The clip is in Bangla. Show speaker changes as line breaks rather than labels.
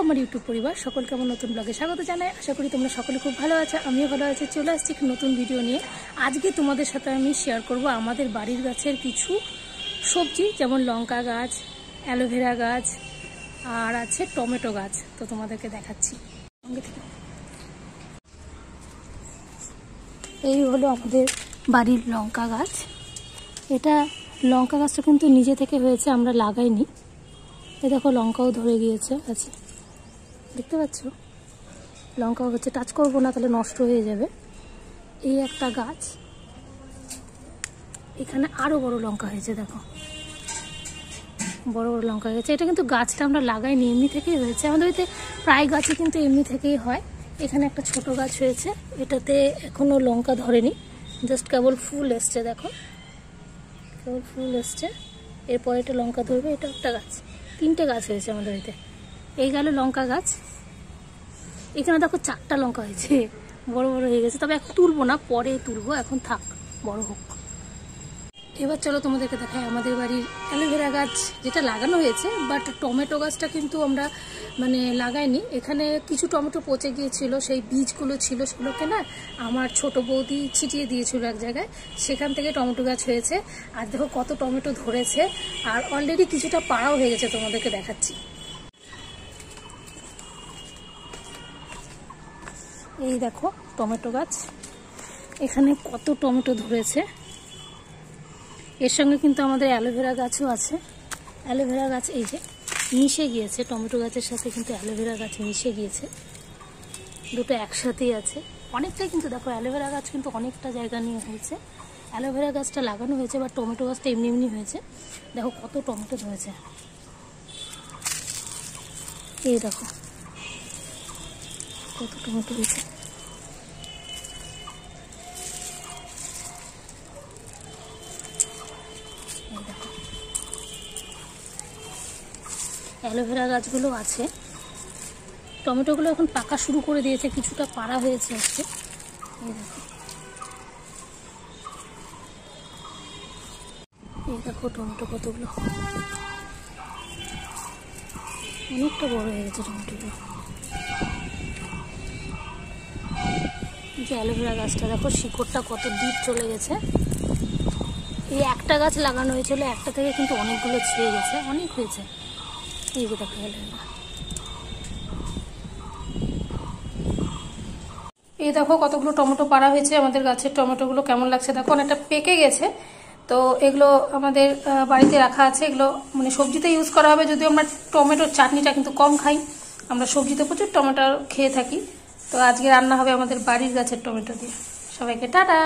আমার ইউটিউব পরিবার সকলকে আমার নতুন ব্লগে স্বাগত জানাই। আশা করি তোমরা সকলে খুব ভালো আছো, আমিও ভালো আছি। চলে আসছি নতুন ভিডিও নিয়ে। আজকে তোমাদের সাথে আমি শেয়ার করব আমাদের বাড়ির গাছের কিছু সবজি, যেমন লঙ্কা গাছ, অ্যালোভেরা গাছ আর আছে টমেটো গাছ। তো তোমাদেরকে দেখাচ্ছি। এই হলো আমাদের বাড়ির লঙ্কা গাছ। এটা লঙ্কা গাছটা কিন্তু নিজে থেকে হয়েছে, আমরা লাগাইনি। এই দেখো লঙ্কাও ধরে গিয়েছে আছে, দেখতে পাচ্ছ? লঙ্কাও হচ্ছে, টাচ করবো না তাহলে নষ্ট হয়ে যাবে। এই একটা গাছ, এখানে আরো বড় লঙ্কা হয়েছে, দেখো বড় বড় লঙ্কা হয়েছে। এটা কিন্তু গাছটা আমরা লাগাইনি, এমনি থেকেই হয়েছে। আমাদের বাড়িতে প্রায় গাছই কিন্তু এমনি থেকেই হয়। এখানে একটা ছোট গাছ হয়েছে, এটাতে এখনো লঙ্কা ধরেনি, জাস্ট কেবল ফুল এসছে, দেখো কেবল ফুল এসছে। এরপর এটা লঙ্কা ধরবে। এটা একটা গাছ, তিনটে গাছ হয়েছে আমাদের বাড়িতে। এই গেল লঙ্কা গাছ। এখানে দেখো 4টা লঙ্কা হয়েছে, বড় বড় হয়ে গেছে। তবে এখন তুলবো না, পরে তুলবো, এখন থাক বড় হোক। এবার চলো তোমাদেরকে দেখাই আমাদের বাড়ির অ্যালোভেরা গাছ, যেটা লাগানো হয়েছে। বাট টমেটো গাছটা কিন্তু আমরা লাগাইনি। এখানে কিছু টমেটো পচে গিয়েছিল, সেই বীজগুলো ছিল, সেগুলোকে না আমার ছোট বৌদি ছিটিয়ে দিয়েছিল এক জায়গায়, সেখান থেকে টমেটো গাছ হয়েছে। আর দেখো কত টমেটো ধরেছে, আর অলরেডি কিছুটা পাড়াও হয়ে গেছে, তোমাদেরকে দেখাচ্ছি। এই দেখো টমেটো গাছ, এখানে কত টমেটো ধরেছে। এর সঙ্গে কিন্তু আমাদের অ্যালোভেরা গাছও আছে। অ্যালোভেরা গাছ এই যে মিশে গিয়েছে, টমেটো গাছের সাথে কিন্তু অ্যালোভেরা গাছ মিশে গিয়েছে, দুটো একসাথেই আছে। অনেকটাই কিন্তু দেখো অ্যালোভেরা গাছ কিন্তু অনেকটা জায়গা নিয়ে হয়েছে। অ্যালোভেরা গাছটা লাগানো হয়েছে, বা টমেটো গাছটা এমনি এমনি হয়েছে। দেখো কত টমেটো ধরেছে, এই দেখো কত টমেটো হয়েছে। অ্যালোভেরা গাছগুলো আছে, টমেটোগুলো এখন পাকা শুরু করে দিয়েছে, কিছুটা পাড়া হয়েছে আজকে। এই দেখো, এই দেখো টমেটো কতগুলো, অনেকটা বড় হয়ে গেছে টমেটোগুলো। যে অ্যালোভেরা গাছটা দেখো শিকড়টা কত দূর চলে গেছে। এই একটা গাছ লাগানো হয়েছিল, একটা থেকে কিন্তু অনেকগুলো ছেয়ে গেছে, অনেক হয়েছে। এই যে দেখো অ্যালোভেরা, এই দেখো কতগুলো টমেটো পাড়া হয়েছে। আমাদের গাছের টমেটোগুলো কেমন লাগছে দেখো, অনেকটা পেকে গেছে। তো এগুলো আমাদের বাড়িতে রাখা আছে, এগুলো সবজিতে ইউজ করা হবে। যদিও আমরা টমেটোর চাটনিটা কিন্তু কম খাই, আমরা সবজিতে প্রচুর টমেটো খেয়ে থাকি। তো আজকে রান্না হবে আমাদের বাড়ির গাছের টমেটো দিয়ে। সবাইকে টাটা।